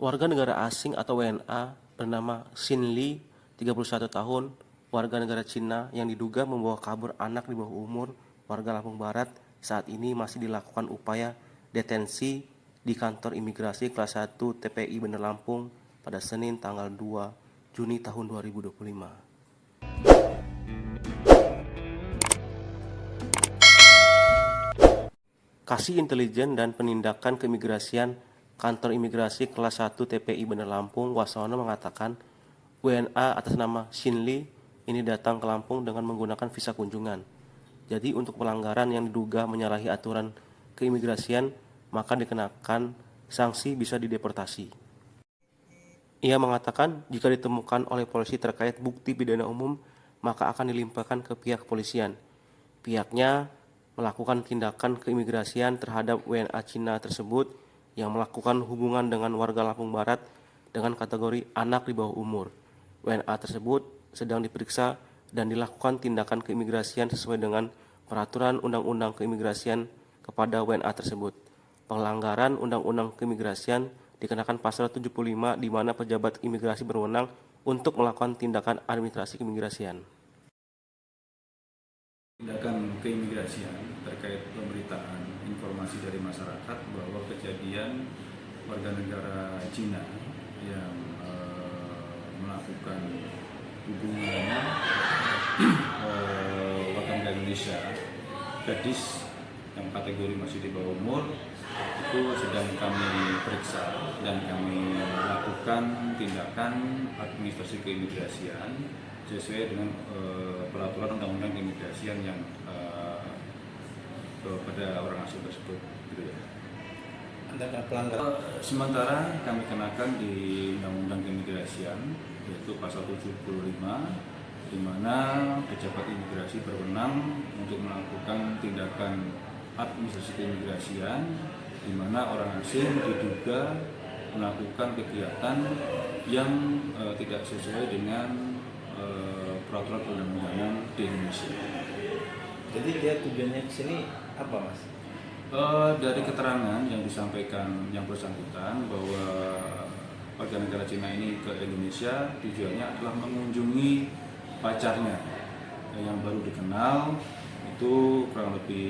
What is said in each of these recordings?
Warga negara asing atau WNA bernama Xin Li, 31 tahun, warga negara Cina yang diduga membawa kabur anak di bawah umur warga Lampung Barat, saat ini masih dilakukan upaya detensi di kantor imigrasi kelas 1 TPI Bandar Lampung pada Senin tanggal 2 Juni tahun 2025. Kasih Intelijen dan Penindakan Keimigrasian Kantor Imigrasi Kelas 1 TPI Bandar Lampung, Wasono, mengatakan WNA atas nama Xin Li ini datang ke Lampung dengan menggunakan visa kunjungan. Jadi untuk pelanggaran yang diduga menyalahi aturan keimigrasian, maka dikenakan sanksi bisa dideportasi. Ia mengatakan jika ditemukan oleh polisi terkait bukti pidana umum, maka akan dilimpahkan ke pihak kepolisian. Pihaknya melakukan tindakan keimigrasian terhadap WNA Cina tersebut yang melakukan hubungan dengan warga Lampung Barat dengan kategori anak di bawah umur. WNA tersebut sedang diperiksa dan dilakukan tindakan keimigrasian sesuai dengan peraturan Undang-Undang Keimigrasian kepada WNA tersebut. Pelanggaran Undang-Undang Keimigrasian dikenakan pasal 75 di mana pejabat imigrasi berwenang untuk melakukan tindakan administrasi keimigrasian. Tindakan keimigrasian terkait pemberitaan informasi dari masyarakat bahwa kejadian warga negara Cina yang melakukan hubungan warga negara Indonesia, gadis yang kategori masih di bawah umur, itu sedang kami periksa dan kami melakukan tindakan administrasi keimigrasian sesuai dengan peraturan Undang-Undang Keimigrasian yang kepada orang asing tersebut, gitu ya. Sementara kami kenakan di Undang-Undang Keimigrasian yaitu pasal 75, di mana pejabat imigrasi berwenang untuk melakukan tindakan administrasi keimigrasian, di mana orang asing diduga melakukan kegiatan yang tidak sesuai dengan peraturan perundang-undangan di Indonesia. Jadi dia tujuannya ke sini apa, Mas? Dari keterangan yang disampaikan yang bersangkutan bahwa warga negara Cina ini ke Indonesia tujuannya adalah mengunjungi pacarnya yang baru dikenal, itu kurang lebih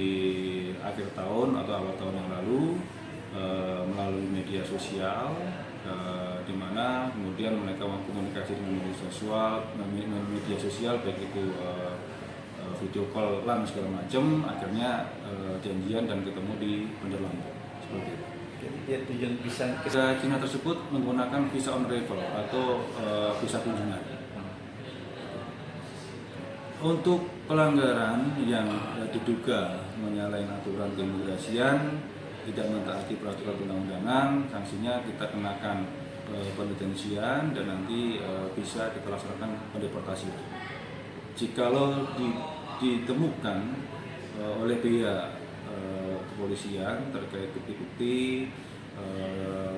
akhir tahun atau awal tahun yang lalu, melalui media sosial, di mana kemudian mereka komunikasi dengan media sosial baik itu video call lan segala macam, akhirnya janjian dan ketemu di Bandar Lampung, seperti itu. Jadi dia tujuan bisa ke Cina tersebut menggunakan visa on arrival atau visa kunjungan. Untuk pelanggaran yang diduga menyalahi aturan keimigrasian, tidak mentaati peraturan perundang-undangan, sanksinya kita kenakan pendetensian dan nanti bisa kita laksanakan pendeportasi. Jikalau ditemukan oleh pihak kepolisian terkait bukti-bukti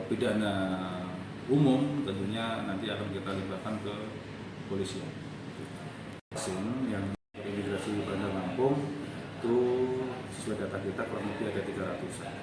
pidana umum, tentunya nanti akan kita limpahkan ke kepolisian. Asing yang imigrasi Bandar Lampung itu sesuai data kita kurang lebih ada 300-an.